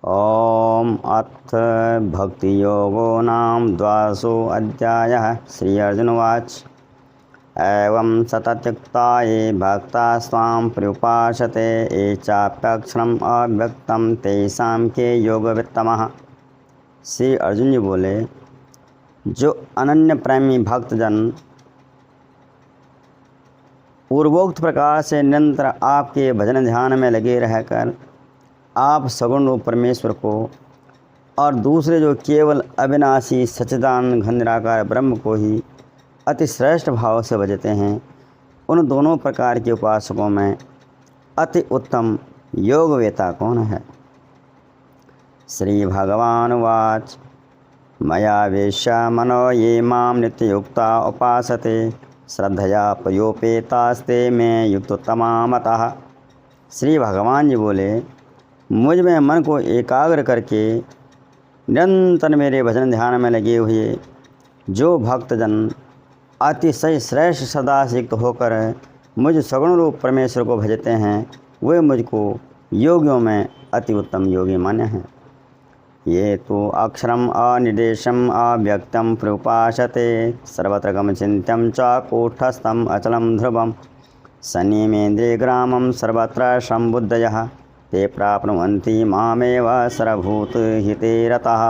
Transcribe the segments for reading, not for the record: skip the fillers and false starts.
ओम अथ भक्तियोगो नाम द्वादशोऽध्यायः। श्री अर्जुनवाच एवं सतत्युक्ता ये भक्ता स्वां पर्युपासते ये चाप्यक्षरम् अव्यक्तं तेषां के योगवित्तमः। श्री अर्जुन जी बोले, जो अनन्य प्रेमी भक्तजन पूर्वोक्त प्रकार से निरंतर आपके भजन ध्यान में लगे रहकर आप सगुण रूप परमेश्वर को और दूसरे जो केवल अविनाशी सच्चिदानंद घन निराकार ब्रह्म को ही अति श्रेष्ठ भाव से भजते हैं, उन दोनों प्रकार के उपासकों में अति उत्तम योगवेता कौन है। श्री भगवान वाच मया वेश्य मनो ये माम नित्ययुक्ता उपासते श्रद्धया पयोपेतास्ते में युक्तोत्तमा मतः। श्री भगवान जी बोले, मुझ में मन को एकाग्र करके निरंतर मेरे भजन ध्यान में लगे हुए जो भक्तजन अतिशय श्रेष्ठ सदा से युक्त होकर मुझ सगुण रूप परमेश्वर को भजते हैं, वे मुझको योगियों में अति उत्तम योगी मान्य हैं। ये तो अक्षरम अनिर्देशम अव्यक्तम प्रउपासते सर्वत्र गमचिन्त्यं च कूटस्थम अचलम ध्रुवम सन्निमेन्द्रिय ग्रामम सर्वत्र संबुद्धयः ते प्राप्नुवन्ति मामेव सर्वभूत हिते रतः।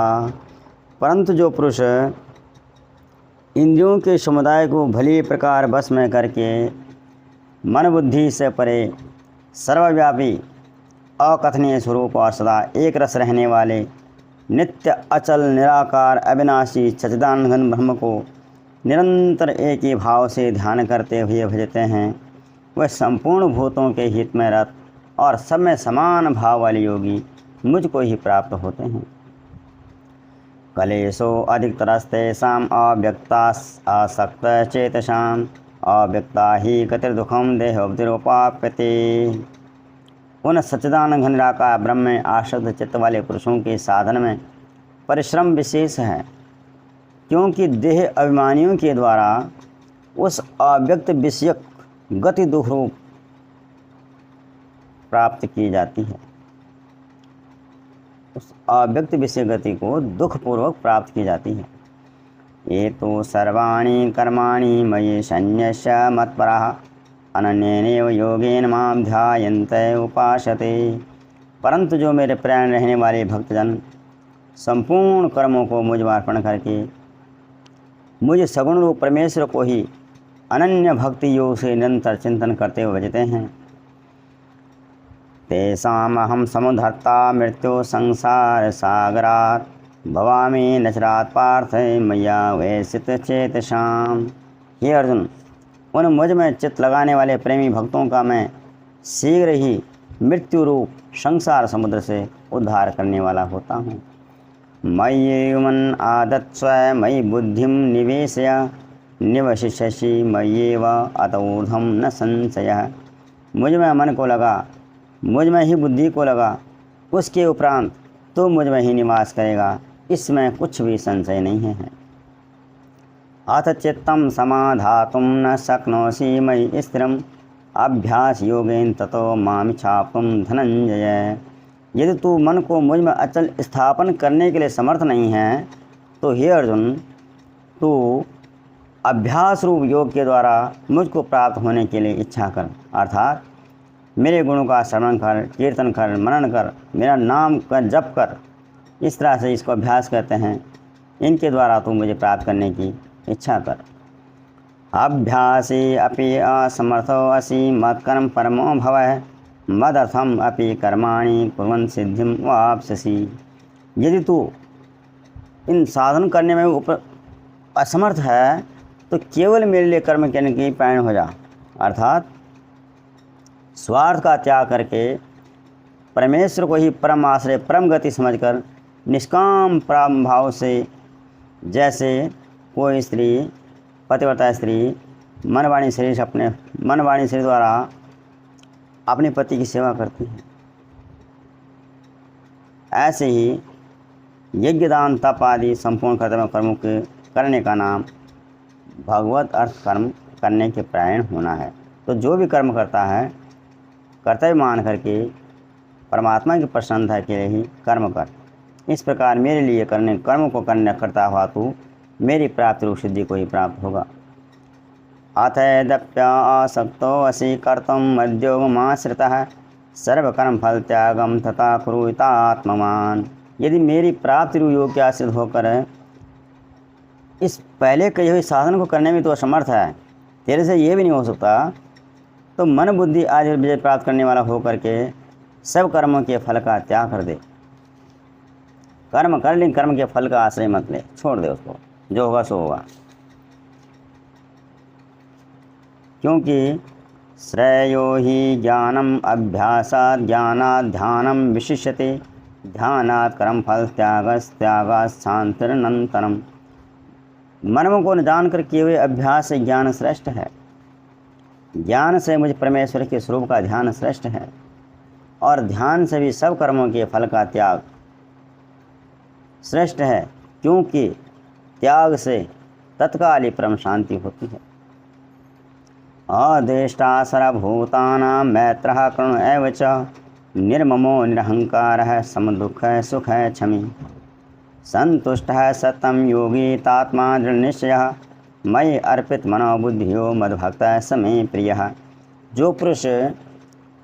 परंतु जो पुरुष इंद्रियों के समुदाय को भली प्रकार बस में करके मन बुद्धि से परे सर्वव्यापी अकथनीय स्वरूप और सदा एक रस रहने वाले नित्य अचल निराकार अविनाशी सच्चिदानंद घन ब्रह्म को निरंतर एक ही भाव से ध्यान करते हुए भजते हैं, वह संपूर्ण भूतों के हित में रत और सब में समान भाव वाले योगी मुझको ही प्राप्त होते हैं। कलेशो अधिकतरस्तेषाम् अव्यक्ता आसक्त चेतसाम् अव्यक्ता ही गतिर्दुखम देहोपतिरुपाप्यते। उन सच्चिदानंद घन निराकार ब्रह्म में आसक्त चित्त वाले पुरुषों के साधन में परिश्रम विशेष है, क्योंकि देह अभिमानियों के द्वारा उस अव्यक्त विषयक गति दुख रूप प्राप्त की जाती है। उस अव्यक्त विषय गति को दुखपूर्वक प्राप्त की जाती है। ये तो सर्वाणि कर्माणि मयि सन्न्यस्य मत्परः अनन्येनैव योगेन मां ध्यायन्ते उपासते। परंतु जो मेरे प्राण रहने वाले भक्तजन संपूर्ण कर्मों को मुझ में अर्पण करके मुझ सगुण रूप परमेश्वर को ही अनन्य भक्ति योग से निरंतर चिंतन करते हुए भजते हैं, तेषामहं समुद्धर्ता मृत्यु संसार सागरात् भवामि नचरात् पार्थ मय्या वैसित चेतसाम्। हे अर्जुन, उन मुझ में चित्त लगाने वाले प्रेमी भक्तों का मैं शीघ्र ही मृत्यु रूप संसार समुद्र से उद्धार करने वाला होता हूँ। मय्येवमन आदत्स्व मयि बुद्धिम निवेशय निवशिष्यसि मय्येव अतऊर्ध्वं न संशयः। मुझ में मन को लगा, मुझ में ही बुद्धि को लगा, उसके उपरांत तो मुझ में ही निवास करेगा, इसमें कुछ भी संशय नहीं है। अथ चित्तं समाधातुं न शक्नोषि मयि स्थिरम् अभ्यास योगेन ततो मामिच्छाप्तुं धनंजय। यदि तू मन को मुझ में अचल स्थापन करने के लिए समर्थ नहीं है, तो हे अर्जुन, तू अभ्यास रूप योग के द्वारा मुझको प्राप्त होने के लिए इच्छा कर, अर्थात मेरे गुणों का श्रवण कर, कीर्तन कर, मनन कर, मेरा नाम का जप कर। इस तरह से इसको अभ्यास करते हैं, इनके द्वारा तू मुझे प्राप्त करने की इच्छा कर। अभ्यासे अपि असमर्थो असि मत्कर्म परमो भवः मदर्थम अपि कर्माणि कुर्वन् सिद्धिं वाप्स्यसि। यदि तू इन साधन करने में ऊपर असमर्थ है, तो केवल मेरे लिए कर्म करने की परायण हो जा, अर्थात स्वार्थ का त्याग करके परमेश्वर को ही परम आश्रय परम गति समझकर निष्काम प्राम भाव से, जैसे कोई स्त्री पतिव्रता स्त्री मनवाणी शरीर से अपने मनवाणी शरीर द्वारा अपने पति की सेवा करती है, ऐसे ही यज्ञ दान तप आदि संपूर्ण कर्तव्य कर्मों के करने का नाम भगवत अर्थ कर्म करने के परायण होना है। तो जो भी कर्म करता है कर्तव्य मान करके परमात्मा की प्रसन्नता के लिए ही कर्म कर। इस प्रकार मेरे लिए कर्म को करने करता हुआ तू मेरी प्राप्ति रूप सिद्धि को ही प्राप्त होगा। अथैदप्यासक्तो असि कर्तुम् मद्योगमाश्रितः सर्वकर्म फल त्यागम तथा कुरुतात्मवान। यदि मेरी प्राप्ति रूप योग के आश्रित होकर इस पहले कही हुई साधन को करने में तो असमर्थ है, तेरे से ये भी नहीं हो सकता, तो मन बुद्धि आदि विजय प्राप्त करने वाला होकर के सब कर्मों के फल का त्याग कर दे। कर्म कर, लेकिन कर्म के फल का आश्रय मत ले, छोड़ दे उसको, जो होगा सो होगा। क्योंकि श्रेयो ही ज्ञानम अभ्यासात् ज्ञानात् ध्यानम विशिष्यते, ध्यानात् कर्म फल त्यागात् शांतिरनंतरम। मनों को न जानकर किए हुए अभ्यास से ज्ञान श्रेष्ठ है, ज्ञान से मुझ परमेश्वर के स्वरूप का ध्यान श्रेष्ठ है, और ध्यान से भी सब कर्मों के फल का त्याग श्रेष्ठ है, क्योंकि त्याग से तत्काल ही परम शांति होती है। अदेष्टा सर्वभूतानां मैत्रः करुण एव च, निर्ममो निरहंकारः समदुःखः सुखः क्षमी, संतुष्टः सततं योगी तात्मा दृढ़निश्चयः, मयि अर्पित मनोबुद्धियो मद्भक्तः स मे प्रियः। जो पुरुष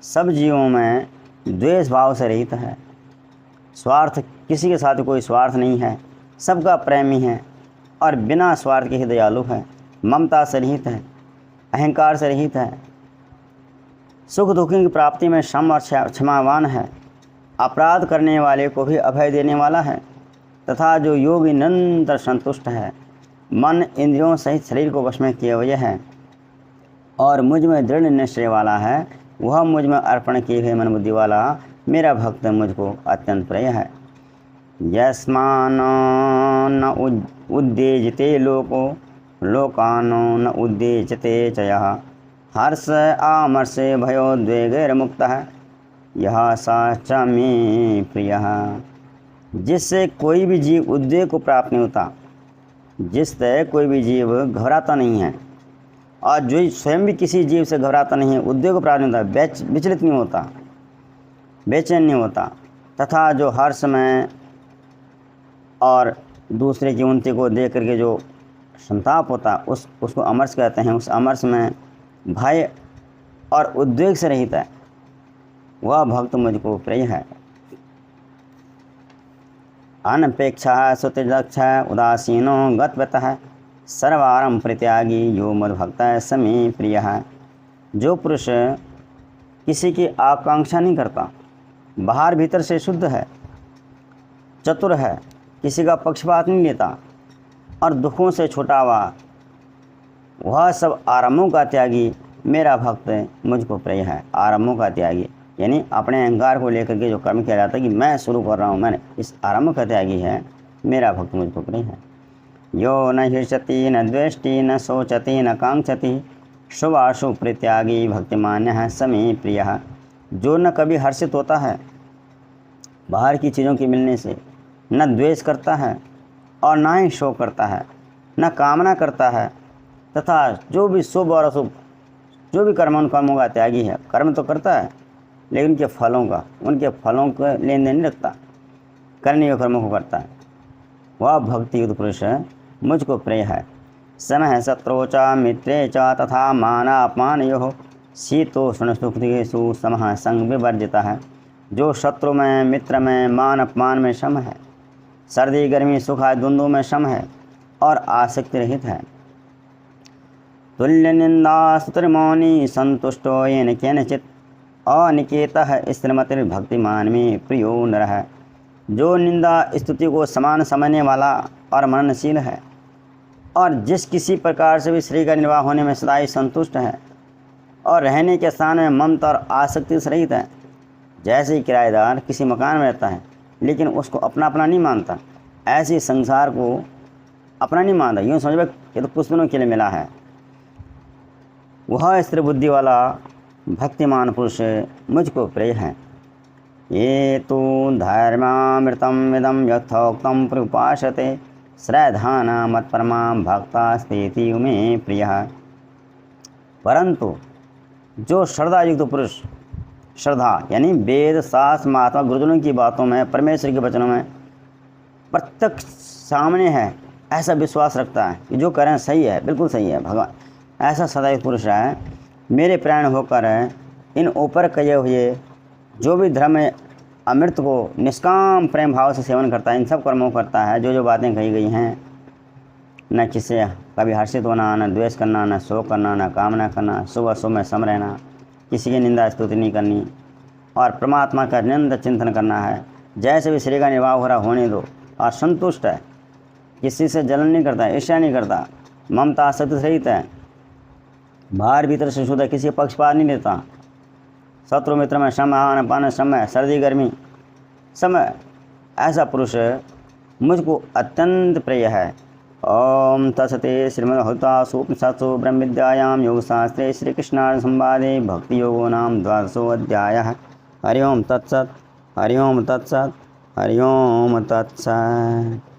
सब जीवों में द्वेष भाव से रहित है, स्वार्थ किसी के साथ कोई स्वार्थ नहीं है, सबका प्रेमी है और बिना स्वार्थ के ही दयालु है, ममता से रहित है, अहंकार से रहित है, सुख दुखों की प्राप्ति में क्षम और क्षमावान है, अपराध करने वाले को भी अभय देने वाला है, तथा जो योगी निरंतर संतुष्ट है, मन इंद्रियों सहित शरीर को वश में किए हुए है और मुझ में दृढ़ निश्चय वाला है, वह मुझ में अर्पण किए हुए मन बुद्धि वाला मेरा भक्त मुझको अत्यंत प्रिय है। यस्मान् न उद्देजते लोको लोकानो न उद्देजते च यः, हर्ष आमर्षे भयोद्वेगैर्मुक्तः यह सा च मे प्रियः। जिससे कोई भी जीव उद्वेग को प्राप्त नहीं होता, जिससे कोई भी जीव घबराता नहीं है, और जो स्वयं भी किसी जीव से घबराता नहीं है, उद्वेग को प्राप्त नहीं होता, विचलित नहीं होता, बेचैन नहीं होता, तथा जो हर्ष में और दूसरे की उन्नति को देख करके जो संताप होता है उसको अमर्ष कहते हैं। उस अमर्ष में भय और उद्वेग से रहित है, वह भक्त मुझको प्रिय है। अनपेक्षा सुतिदक्ष उदासीनो गतवतः सर्वारंभ परित्यागी यो मद्भक्तः स मे प्रियः। जो पुरुष किसी की आकांक्षा नहीं करता, बाहर भीतर से शुद्ध है, चतुर है, किसी का पक्षपात नहीं लेता और दुखों से छूटा हुआ, वह सब आरंभों का त्यागी मेरा भक्त मुझको प्रिय है। आरंभों का त्यागी यानी अपने अहंकार को लेकर के जो कर्म किया जाता है कि मैं शुरू कर रहा हूँ, मैंने, इस आरंभ का त्यागी है मेरा भक्त मुझको प्रिय है। यो न हृष्यति न द्वेष्टि न शोचति न कांक्षति शुभाशुभ परित्यागी भक्तिमान्यः स मे प्रियः। जो न कभी हर्षित होता है बाहर की चीज़ों के मिलने से, न द्वेष करता है और ना ही शोक करता है, न कामना करता है, तथा जो भी शुभ और अशुभ जो भी कर्म उन कर्मों का त्यागी है। कर्म तो करता है लेकिन उनके फलों का लेन देन नहीं रखता, करने हुए कर्मों को करता है, वह भक्ति युक्त पुरुष मुझको प्रिय है। समः शत्रौ च मित्रे च तथा माना अपमानयोः शीतोष्ण सुखेषु समः संग विवर्जितः है। जो शत्रु में, मित्र में, मान अपमान में सम है, सर्दी गर्मी सुख आदि द्वंद्वों में सम है और आसक्ति रहित है। तुल्य निंदा स्तुतिर्मौनी संतुष्टो येन केनचित् अनिकेतः स्थिरमतिर्भक्तिमान में प्रियो नरः। जो निंदा स्तुति को समान समझने वाला और मननशील है और जिस किसी प्रकार से भी शरीर का निर्वाह होने में सदा ही संतुष्ट है और रहने के स्थान में ममता और आसक्ति से रहित है। जैसे ही किराएदार किसी मकान में रहता है लेकिन उसको अपना नहीं मानता, ऐसे संसार को अपना नहीं मानता, यूँ समझ ये तो कुछ दिनों के लिए मिला है, वह स्थिर बुद्धि वाला भक्तिमान पुरुष मुझको प्रिय है। ये तो धर्मामृतम इदम यथोक्तम प्रउपासते श्रद्धाना मत्परमा भक्ता स्थिति में प्रिय। परंतु जो श्रद्धा युक्त पुरुष श्रद्धा यानी वेद शास्त्र महात्मा गुरुजनों की बातों में, परमेश्वर के वचनों में प्रत्यक्ष सामने है ऐसा विश्वास रखता है कि जो करें सही है, बिल्कुल सही है। भगवान ऐसा सदैव पुरुष है मेरे प्राण होकर इन ऊपर कहे हुए जो भी धर्म अमृत को निष्काम प्रेम भाव से सेवन करता है, इन सब कर्मों को करता है, जो बातें कही गई हैं, न किसी कभी हर्षित होना, न द्वेष करना, न शोक करना, न कामना करना, सुबह सुबह में सम रहना, किसी की निंदा स्तुति नहीं करनी और परमात्मा का निरंतर चिंतन करना है। जैसे भी शरीर का निर्वाह हो रहा होने दो और संतुष्ट है, किसी से जलन नहीं करता, ईर्ष्या नहीं करता, ममता सत्य सहित है, बाहर भीतर से शुद्ध है, किसी पक्षपात नहीं लेता, शत्रु मित्र में समय, आन पान समय, सर्दी गर्मी समय, ऐसा पुरुष मुझको अत्यंत प्रिय है। ओम तत्सते श्रीमद्भगवद्गीतासु उपनिषत्सु ब्रह्म विद्यायां योगशास्त्रे श्री कृष्णार्जुन संवादे भक्ति योगो नाम 12वां अध्यायः। हरि ओम तत्सत्, हरि ओम तत्सत्, हरि ओम तत्सत्।